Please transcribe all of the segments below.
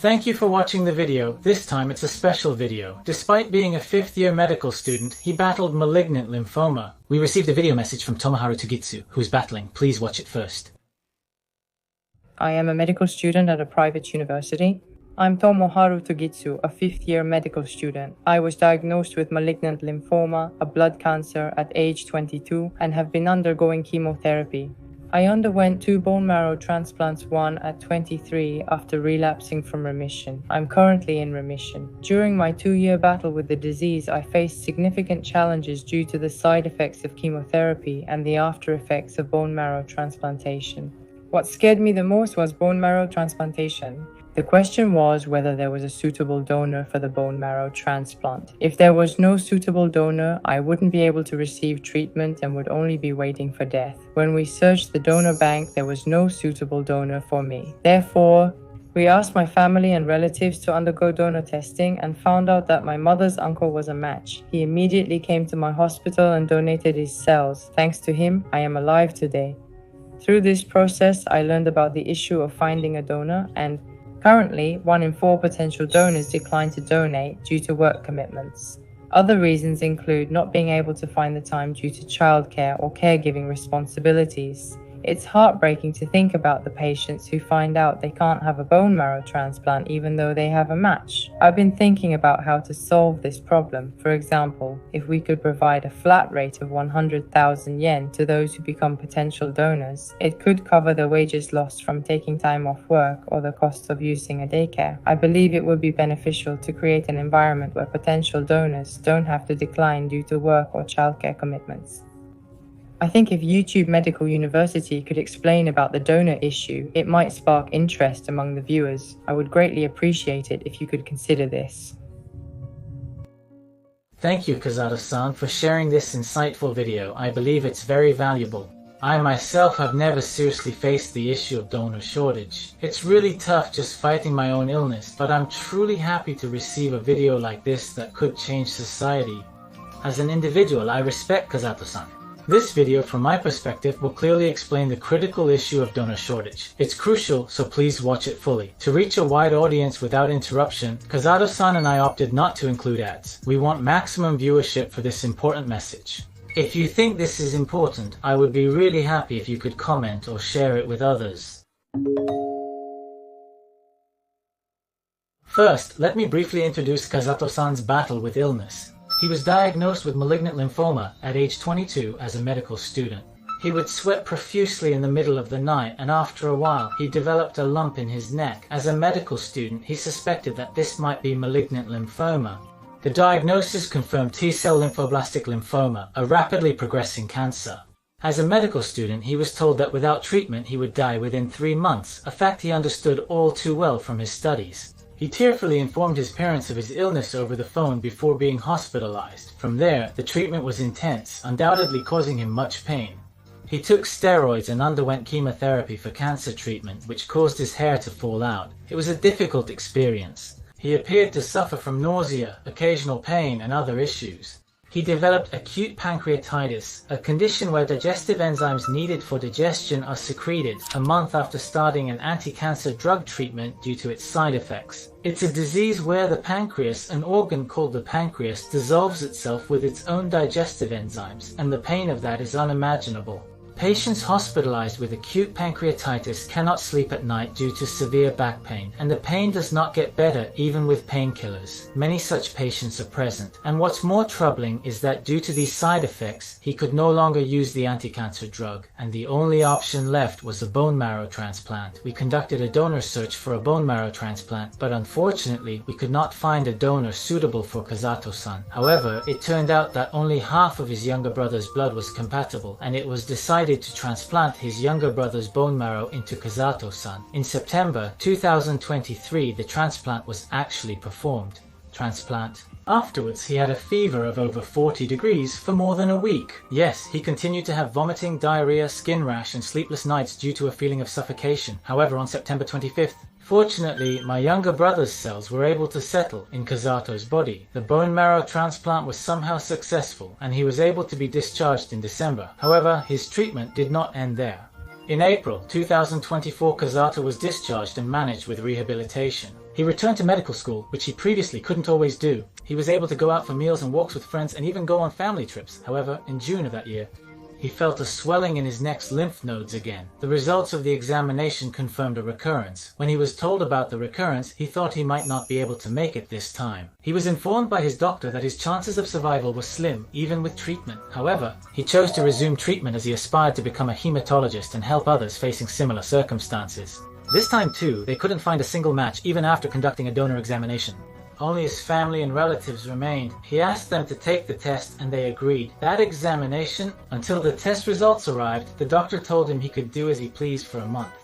Thank you for watching the video. This time it's a special video. Despite being a fifth-year medical student, he battled malignant lymphoma. We received a video message from Tomoharu Togitsu, who's battling. Please watch it first. I am a medical student at a private university. I'm Tomoharu Togitsu, a fifth-year medical student. I was diagnosed with malignant lymphoma, a blood cancer, at age 22 and have been undergoing chemotherapy. I underwent 2 bone marrow transplants, one at 23 after relapsing from remission. I'm currently in remission. During my 2-year battle with the disease, I faced significant challenges due to the side effects of chemotherapy and the after effects of bone marrow transplantation. What scared me the most was bone marrow transplantation. The question was whether there was a suitable donor for the bone marrow transplant. If there was no suitable donor, I wouldn't be able to receive treatment and would only be waiting for death. When we searched the donor bank, there was no suitable donor for me. Therefore, we asked my family and relatives to undergo donor testing and found out that my mother's uncle was a match. He immediately came to my hospital and donated his cells. Thanks to him, I am alive today. Through this process, I learned about the issue of finding a donor, and currently, 1 in 4 potential donors decline to donate due to work commitments. Other reasons include not being able to find the time due to childcare or caregiving responsibilities. It's heartbreaking to think about the patients who find out they can't have a bone marrow transplant even though they have a match. I've been thinking about how to solve this problem. For example, if we could provide a flat rate of 100,000 yen to those who become potential donors, it could cover the wages lost from taking time off work or the costs of using a daycare. I believe it would be beneficial to create an environment where potential donors don't have to decline due to work or childcare commitments. I think if YouTube Medical University could explain about the donor issue, it might spark interest among the viewers. I would greatly appreciate it if you could consider this. Thank you, Kazato-san, for sharing this insightful video. I believe it's very valuable. I myself have never seriously faced the issue of donor shortage. It's really tough just fighting my own illness, but I'm truly happy to receive a video like this that could change society. As an individual, I respect Kazato-san. This video, from my perspective, will clearly explain the critical issue of donor shortage. It's crucial, so please watch it fully. To reach a wide audience without interruption, Kazato-san and I opted not to include ads. We want maximum viewership for this important message. If you think this is important, I would be really happy if you could comment or share it with others. First, let me briefly introduce Kazato-san's battle with illness. He was diagnosed with malignant lymphoma at age 22 as a medical student. He would sweat profusely in the middle of the night, and after a while, he developed a lump in his neck. As a medical student, he suspected that this might be malignant lymphoma. The diagnosis confirmed T-cell lymphoblastic lymphoma, a rapidly progressing cancer. As a medical student, he was told that without treatment, he would die within 3 months, a fact he understood all too well from his studies. He tearfully informed his parents of his illness over the phone before being hospitalized. From there, the treatment was intense, undoubtedly causing him much pain. He took steroids and underwent chemotherapy for cancer treatment, which caused his hair to fall out. It was a difficult experience. He appeared to suffer from nausea, occasional pain, and other issues. He developed acute pancreatitis, a condition where digestive enzymes needed for digestion are secreted a month after starting an anti-cancer drug treatment due to its side effects. It's a disease where the pancreas, an organ called the pancreas, dissolves itself with its own digestive enzymes, and the pain of that is unimaginable. Patients hospitalized with acute pancreatitis cannot sleep at night due to severe back pain, and the pain does not get better even with painkillers. Many such patients are present, and what's more troubling is that due to these side effects, he could no longer use the anti-cancer drug, and the only option left was a bone marrow transplant. We conducted a donor search for a bone marrow transplant, but unfortunately, we could not find a donor suitable for Kazato-san. However, it turned out that only half of his younger brother's blood was compatible, and it was decided to transplant his younger brother's bone marrow into Kazato-san. In September 2023, the transplant was actually performed. Transplant. Afterwards, he had a fever of over 40 degrees for more than a week. Yes, he continued to have vomiting, diarrhea, skin rash, and sleepless nights due to a feeling of suffocation. However, on September 25th, fortunately, my younger brother's cells were able to settle in Kazato's body. The bone marrow transplant was somehow successful, and he was able to be discharged in December. However, his treatment did not end there. In April 2024, Kazato was discharged and managed with rehabilitation. He returned to medical school, which he previously couldn't always do. He was able to go out for meals and walks with friends and even go on family trips. However, in June of that year, he felt a swelling in his neck's lymph nodes again. The results of the examination confirmed a recurrence. When he was told about the recurrence, he thought he might not be able to make it this time. He was informed by his doctor that his chances of survival were slim, even with treatment. However, he chose to resume treatment as he aspired to become a hematologist and help others facing similar circumstances. This time too, they couldn't find a single match even after conducting a donor examination. Only his family and relatives remained. He asked them to take the test and they agreed. That examination, until the test results arrived, the doctor told him he could do as he pleased for a month.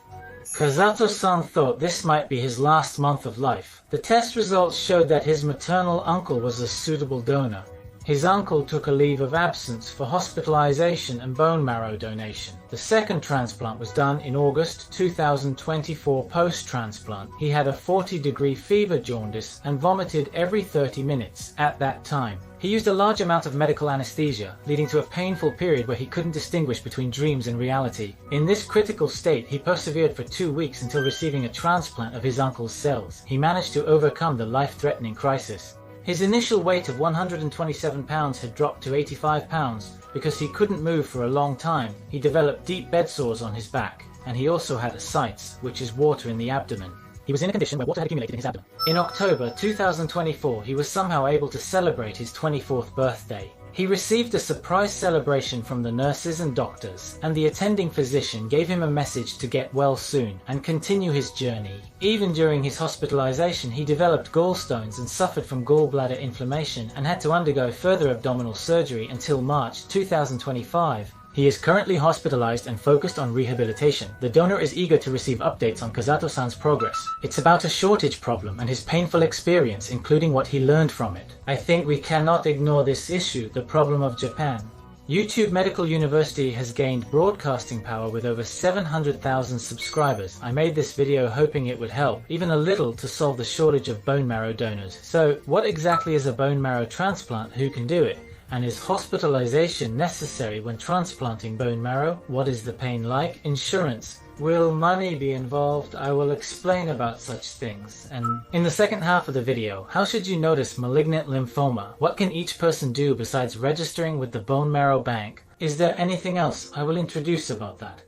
Kazato-san thought this might be his last month of life. The test results showed that his maternal uncle was a suitable donor. His uncle took a leave of absence for hospitalization and bone marrow donation. The second transplant was done in August 2024 post-transplant. He had a 40-degree fever jaundice and vomited every 30 minutes at that time. He used a large amount of medical anesthesia, leading to a painful period where he couldn't distinguish between dreams and reality. In this critical state, he persevered for 2 weeks until receiving a transplant of his uncle's cells. He managed to overcome the life-threatening crisis. His initial weight of 127 pounds had dropped to 85 pounds because he couldn't move for a long time. He developed deep bed sores on his back, and he also had ascites, which is water in the abdomen. He was in a condition where water had accumulated in his abdomen. In October 2024, he was somehow able to celebrate his 24th birthday. He received a surprise celebration from the nurses and doctors, and the attending physician gave him a message to get well soon and continue his journey. Even during his hospitalization, he developed gallstones and suffered from gallbladder inflammation and had to undergo further abdominal surgery until March 2025. He is currently hospitalized and focused on rehabilitation. The donor is eager to receive updates on Kazato-san's progress. It's about a shortage problem and his painful experience, including what he learned from it. I think we cannot ignore this issue, the problem of Japan. YouTube Medical University has gained broadcasting power with over 700,000 subscribers. I made this video hoping it would help, even a little, to solve the shortage of bone marrow donors. So, what exactly is a bone marrow transplant? Who can do it? And is hospitalization necessary when transplanting bone marrow? What is the pain like? Insurance. Will money be involved? I will explain about such things. And in the second half of the video, how should you notice malignant lymphoma? What can each person do besides registering with the bone marrow bank? Is there anything else I will introduce about that?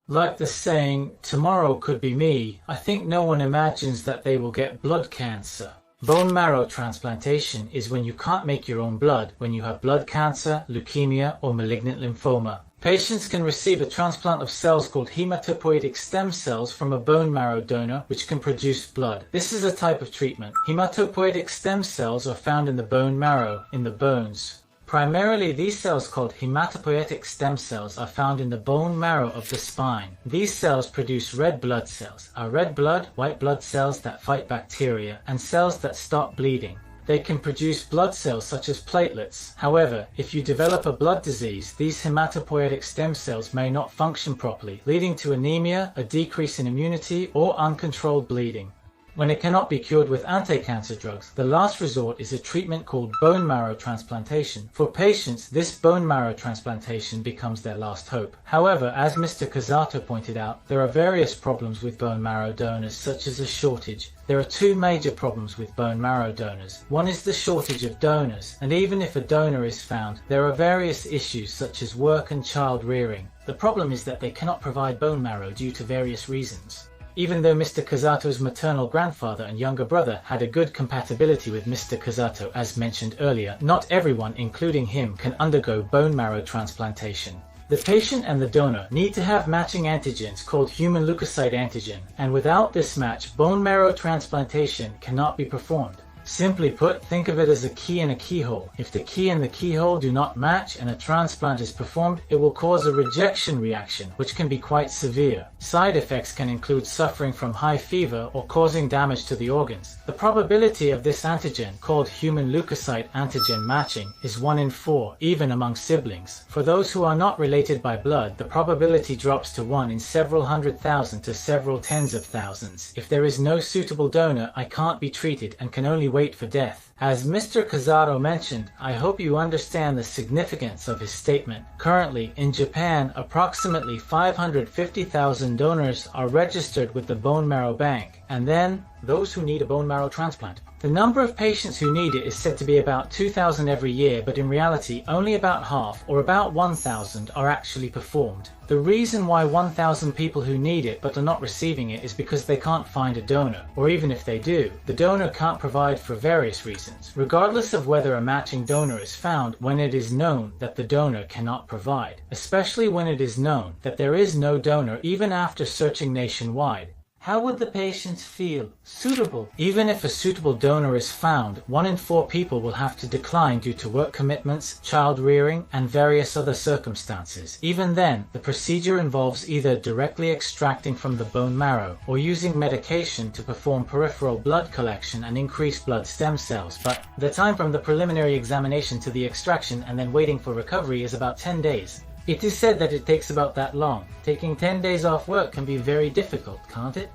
Like the saying, tomorrow could be me, I think no one imagines that they will get blood cancer. Bone marrow transplantation is when you can't make your own blood, when you have blood cancer, leukemia, or malignant lymphoma. Patients can receive a transplant of cells called hematopoietic stem cells from a bone marrow donor which can produce blood. This is a type of treatment. Hematopoietic stem cells are found in the bone marrow, in the bones. Primarily, these cells called hematopoietic stem cells are found in the bone marrow of the spine. These cells produce red blood cells, are red blood, white blood cells that fight bacteria, and cells that stop bleeding. They can produce blood cells such as platelets. However, if you develop a blood disease, these hematopoietic stem cells may not function properly, leading to anemia, a decrease in immunity, or uncontrolled bleeding. When it cannot be cured with anti-cancer drugs, the last resort is a treatment called bone marrow transplantation. For patients, this bone marrow transplantation becomes their last hope. However, as Mr. Kazato pointed out, there are various problems with bone marrow donors, such as a shortage. There are two major problems with bone marrow donors. One is the shortage of donors, and even if a donor is found, there are various issues such as work and child rearing. The problem is that they cannot provide bone marrow due to various reasons. Even though Mr. Kazato's maternal grandfather and younger brother had a good compatibility with Mr. Kazato as mentioned earlier, not everyone, including him, can undergo bone marrow transplantation. The patient and the donor need to have matching antigens called human leukocyte antigen, and without this match, bone marrow transplantation cannot be performed. Simply put, think of it as a key in a keyhole. If the key and the keyhole do not match and a transplant is performed, it will cause a rejection reaction, which can be quite severe. Side effects can include suffering from high fever or causing damage to the organs. The probability of this antigen, called human leukocyte antigen matching, is 1 in 4, even among siblings. For those who are not related by blood, the probability drops to 1 in several 100,000 to several tens of thousands. If there is no suitable donor, I can't be treated and can only wait wait for death. As Mr. Kazato mentioned, I hope you understand the significance of his statement. Currently, in Japan, approximately 550,000 donors are registered with the bone marrow bank, and then those who need a bone marrow transplant. The number of patients who need it is said to be about 2,000 every year, but in reality, only about half, or about 1,000, are actually performed. The reason why 1,000 people who need it but are not receiving it is because they can't find a donor, or even if they do, the donor can't provide for various reasons, regardless of whether a matching donor is found when it is known that the donor cannot provide, especially when it is known that there is no donor even after searching nationwide. How would the patients feel? Suitable. Even if a suitable donor is found, 1 in 4 people will have to decline due to work commitments, child rearing, and various other circumstances. Even then, the procedure involves either directly extracting from the bone marrow or using medication to perform peripheral blood collection and increase blood stem cells, but the time from the preliminary examination to the extraction and then waiting for recovery is about 10 days. It is said that it takes about that long. Taking 10 days off work can be very difficult, can't it?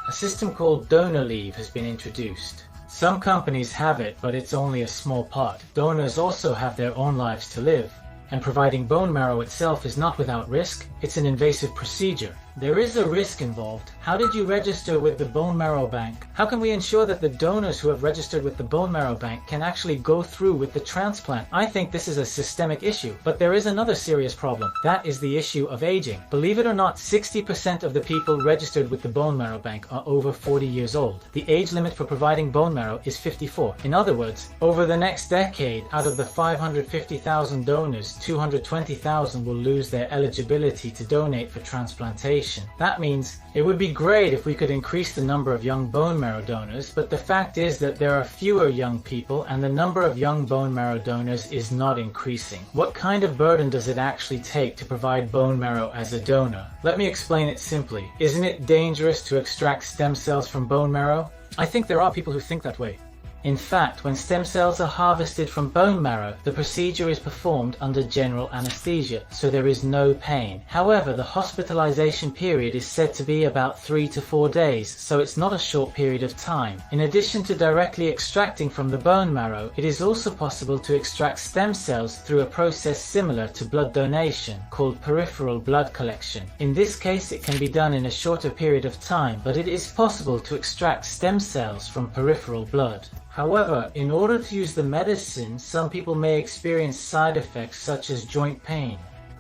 A system called donor leave has been introduced. Some companies have it, but it's only a small part. Donors also have their own lives to live, and providing bone marrow itself is not without risk. It's an invasive procedure. There is a risk involved. How did you register with the bone marrow bank? How can we ensure that the donors who have registered with the bone marrow bank can actually go through with the transplant? I think this is a systemic issue, but there is another serious problem. That is the issue of aging. Believe it or not, 60% of the people registered with the bone marrow bank are over 40 years old. The age limit for providing bone marrow is 54. In other words, over the next decade, out of the 550,000 donors, 220,000 will lose their eligibility to donate for transplantation. That means it would be great if we could increase the number of young bone marrow donors, but the fact is that there are fewer young people and the number of young bone marrow donors is not increasing. What kind of burden does it actually take to provide bone marrow as a donor? Let me explain it simply. Isn't it dangerous to extract stem cells from bone marrow? I think there are people who think that way. In fact, when stem cells are harvested from bone marrow, the procedure is performed under general anesthesia, so there is no pain. However, the hospitalization period is said to be about 3 to 4 days, so it's not a short period of time. In addition to directly extracting from the bone marrow, it is also possible to extract stem cells through a process similar to blood donation, called peripheral blood collection. In this case, it can be done in a shorter period of time, but it is possible to extract stem cells from peripheral blood. However, in order to use the medicine, some people may experience side effects such as joint pain.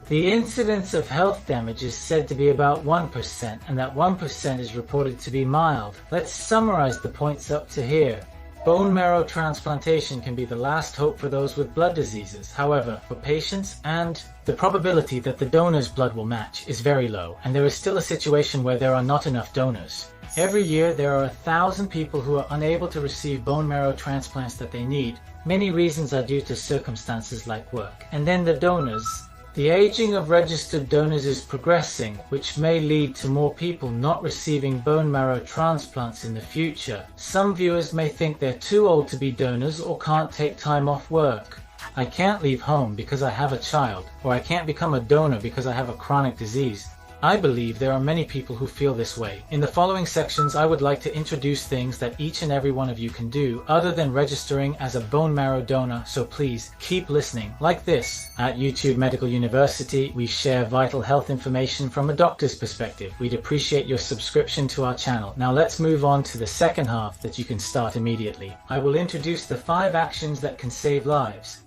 The incidence of health damage is said to be about 1%, and that 1% is reported to be mild. Let's summarize the points up to here. Bone marrow transplantation can be the last hope for those with blood diseases. However, for patients, and the probability that the donor's blood will match is very low, and there is still a situation where there are not enough donors. Every year, there are 1,000 people who are unable to receive bone marrow transplants that they need. Many reasons are due to circumstances like work. And then the donors. The aging of registered donors is progressing, which may lead to more people not receiving bone marrow transplants in the future. Some viewers may think they're too old to be donors or can't take time off work. I can't leave home because I have a child, or I can't become a donor because I have a chronic disease. I believe there are many people who feel this way. In the following sections, I would like to introduce things that each and every one of you can do other than registering as a bone marrow donor, so please keep listening. Like this. At YouTube Medical University, we share vital health information from a doctor's perspective. We'd appreciate your subscription to our channel. Now let's move on to the second half that you can start immediately. I will introduce the 5 actions that can save lives.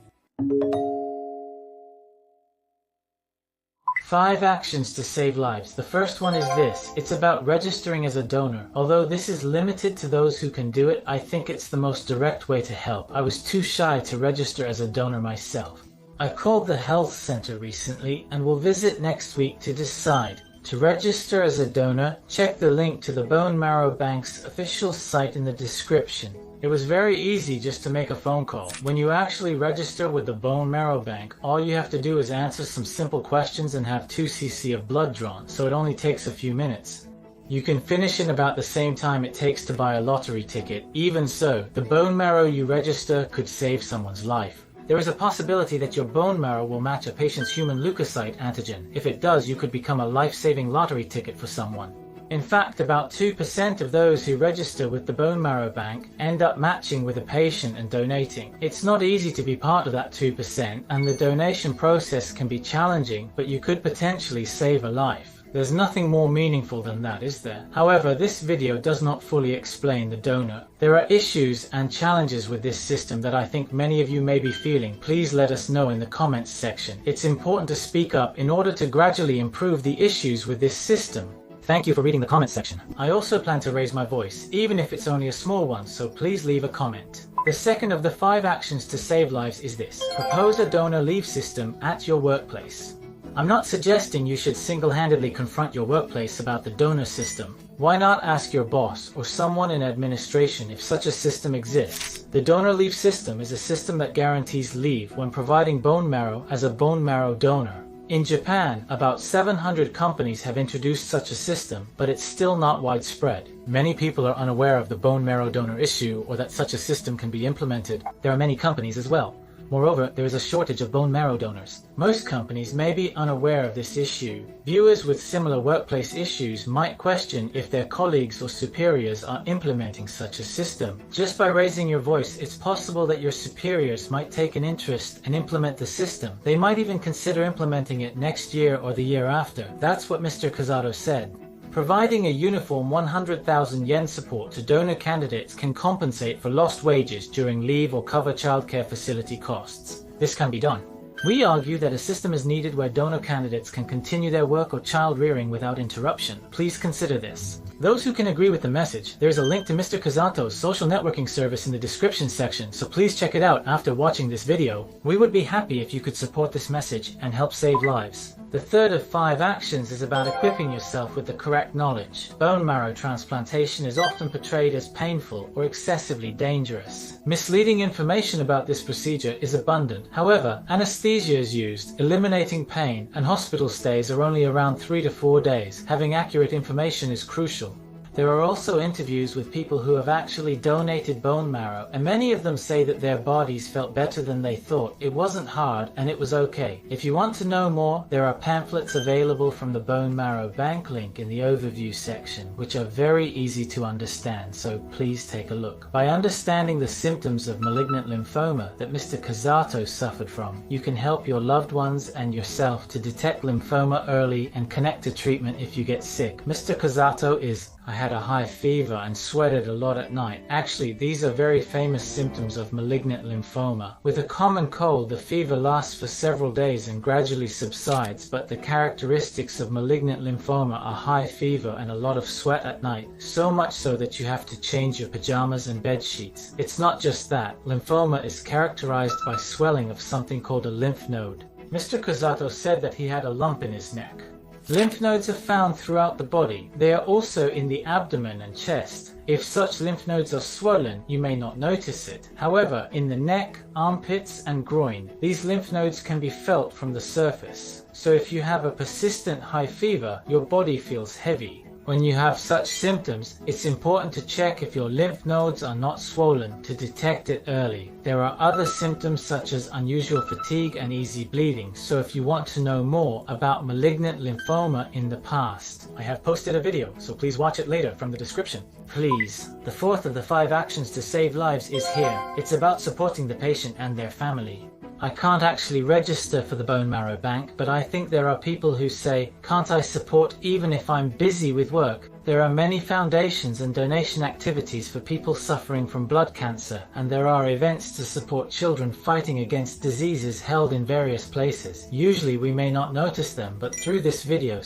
5 actions to save lives. The first one is this. It's about registering as a donor. Although this is limited to those who can do it, I think it's the most direct way to help. I was too shy to register as a donor myself. I called the health center recently and will visit next week to decide. To register as a donor, check the link to the Bone Marrow Bank's official site in the description. It was very easy just to make a phone call. When you actually register with the Bone Marrow Bank, all you have to do is answer some simple questions and have 2 cc of blood drawn, so it only takes a few minutes. You can finish in about the same time it takes to buy a lottery ticket. Even so, the bone marrow you register could save someone's life. There is a possibility that your bone marrow will match a patient's human leukocyte antigen. If it does, you could become a life-saving lottery ticket for someone. In fact, about 2% of those who register with the bone marrow bank end up matching with a patient and donating. It's not easy to be part of that 2%, and the donation process can be challenging, but you could potentially save a life. There's nothing more meaningful than that, is there? However, this video does not fully explain the donor. There are issues and challenges with this system that I think many of you may be feeling. Please let us know in the comments section. It's important to speak up in order to gradually improve the issues with this system. Thank you for reading the comments section. I also plan to raise my voice, even if it's only a small one, so please leave a comment. The second of the 5 actions to save lives is this: propose a donor leave system at your workplace. I'm not suggesting you should single-handedly confront your workplace about the donor system. Why not ask your boss or someone in administration if such a system exists? The donor leave system is a system that guarantees leave when providing bone marrow as a bone marrow donor. In Japan, about 700 companies have introduced such a system, but it's still not widespread. Many people are unaware of the bone marrow donor issue or that such a system can be implemented. There are many companies as well. Moreover, there is a shortage of bone marrow donors. Most companies may be unaware of this issue. Viewers with similar workplace issues might question if their colleagues or superiors are implementing such a system. Just by raising your voice, it's possible that your superiors might take an interest and implement the system. They might even consider implementing it next year or the year after. That's what Mr. Kazato said. Providing a uniform 100,000 yen support to donor candidates can compensate for lost wages during leave or cover childcare facility costs. This can be done. We argue that a system is needed where donor candidates can continue their work or child rearing without interruption. Please consider this. Those who can agree with the message, there is a link to Mr. Kazato's social networking service in the description section, so please check it out after watching this video. We would be happy if you could support this message and help save lives. The third of 5 actions is about equipping yourself with the correct knowledge. Bone marrow transplantation is often portrayed as painful or excessively dangerous. Misleading information about this procedure is abundant. However, anesthesia is used, eliminating pain, and hospital stays are only around 3 to 4 days. Having accurate information is crucial. There are also interviews with people who have actually donated bone marrow, and many of them say that their bodies felt better than they thought. It wasn't hard and it was okay. If you want to know more, there are pamphlets available from the Bone Marrow Bank link in the overview section, which are very easy to understand, so please take a look. By understanding the symptoms of malignant lymphoma that Mr. Kazato suffered from, you can help your loved ones and yourself to detect lymphoma early and connect to treatment if you get sick. Mr. Kazato is I had a high fever and sweated a lot at night. Actually, these are very famous symptoms of malignant lymphoma. With a common cold, the fever lasts for several days and gradually subsides, but the characteristics of malignant lymphoma are high fever and a lot of sweat at night, so much so that you have to change your pajamas and bed sheets. It's not just that. Lymphoma is characterized by swelling of something called a lymph node. Mr. Kazato said that he had a lump in his neck. Lymph nodes are found throughout the body. They are also in the abdomen and chest. If such lymph nodes are swollen, you may not notice it. However, in the neck, armpits, and groin, these lymph nodes can be felt from the surface. So if you have a persistent high fever, your body feels heavy. When you have such symptoms, it's important to check if your lymph nodes are not swollen to detect it early. There are other symptoms such as unusual fatigue and easy bleeding, so if you want to know more about malignant lymphoma in the past, I have posted a video, so please watch it later from the description. Please. The fourth of the 5 actions to save lives is here. It's about supporting the patient and their family. I can't actually register for the bone marrow bank, but I think there are people who say, can't I support even if I'm busy with work? There are many foundations and donation activities for people suffering from blood cancer, and there are events to support children fighting against diseases held in various places. Usually we may not notice them, but through this video,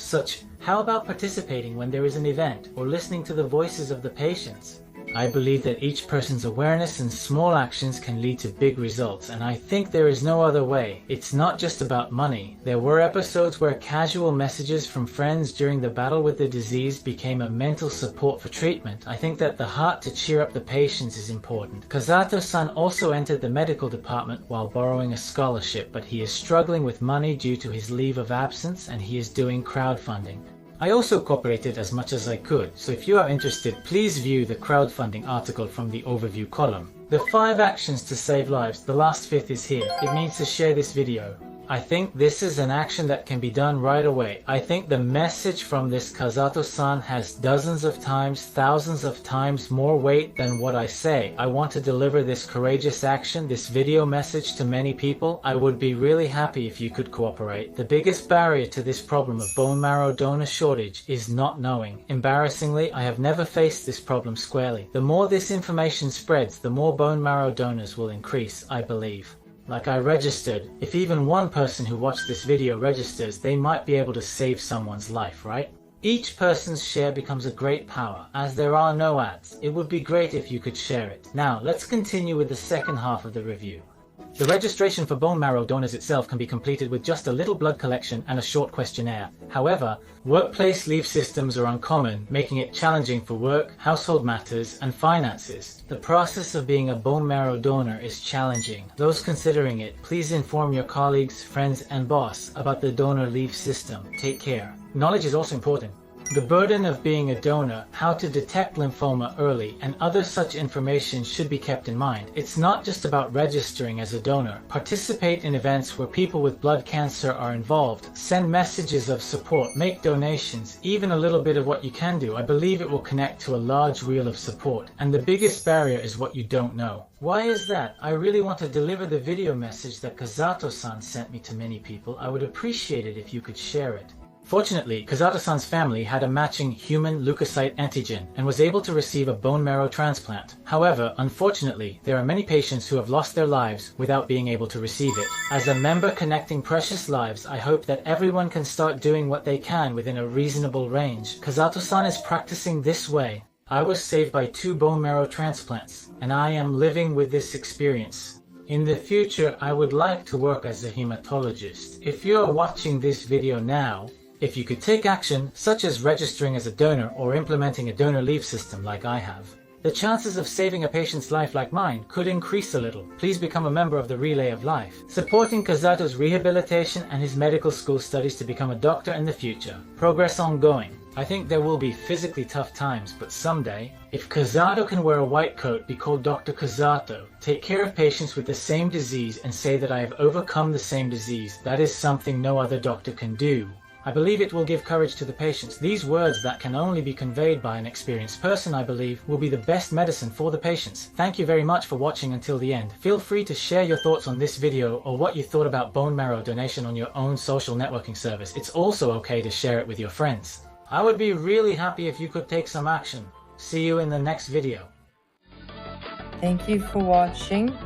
how about participating when there is an event or listening to the voices of the patients? I believe that each person's awareness and small actions can lead to big results, and I think there is no other way. It's not just about money. There were episodes where casual messages from friends during the battle with the disease became a mental support for treatment. I think that the heart to cheer up the patients is important. Kazato-san also entered the medical department while borrowing a scholarship, but he is struggling with money due to his leave of absence, and he is doing crowdfunding. I also cooperated as much as I could, so if you are interested, please view the crowdfunding article from the overview column. The 5 actions to save lives, the last 5th is here. It means to share this video. I think this is an action that can be done right away. I think the message from this Kazato-san has dozens of times, thousands of times more weight than what I say. I want to deliver this courageous action, this video message to many people. I would be really happy if you could cooperate. The biggest barrier to this problem of bone marrow donor shortage is not knowing. Embarrassingly, I have never faced this problem squarely. The more this information spreads, the more bone marrow donors will increase, I believe. Like I registered, if even one person who watched this video registers, they might be able to save someone's life, right? Each person's share becomes a great power. As there are no ads, it would be great if you could share it. Now, let's continue with the second half of the review. The registration for bone marrow donors itself can be completed with just a little blood collection and a short questionnaire. However, workplace leave systems are uncommon, making it challenging for work, household matters, and finances. The process of being a bone marrow donor is challenging. Those considering it, please inform your colleagues, friends, and boss about the donor leave system. Take care. Knowledge is also important. The burden of being a donor, how to detect lymphoma early, and other such information should be kept in mind. It's not just about registering as a donor. Participate in events where people with blood cancer are involved. Send messages of support. Make donations. Even a little bit of what you can do. I believe it will connect to a large reel of support. And the biggest barrier is what you don't know. Why is that? I really want to deliver the video message that Kazato-san sent me to many people. I would appreciate it if you could share it. Fortunately, Kazato-san's family had a matching human leukocyte antigen and was able to receive a bone marrow transplant. However, unfortunately, there are many patients who have lost their lives without being able to receive it. As a member connecting precious lives, I hope that everyone can start doing what they can within a reasonable range. Kazato-san is practicing this way. I was saved by 2 bone marrow transplants, and I am living with this experience. In the future, I would like to work as a hematologist. If you're watching this video now, if you could take action, such as registering as a donor or implementing a donor leave system like I have, the chances of saving a patient's life like mine could increase a little. Please become a member of the Relay of Life, supporting Kazato's rehabilitation and his medical school studies to become a doctor in the future. Progress ongoing. I think there will be physically tough times, but someday, if Kazato can wear a white coat, be called Dr. Kazato, take care of patients with the same disease and say that I have overcome the same disease, that is something no other doctor can do. I believe it will give courage to the patients. These words that can only be conveyed by an experienced person, I believe, will be the best medicine for the patients. Thank you very much for watching until the end. Feel free to share your thoughts on this video or what you thought about bone marrow donation on your own social networking service. It's also okay to share it with your friends. I would be really happy if you could take some action. See you in the next video. Thank you for watching.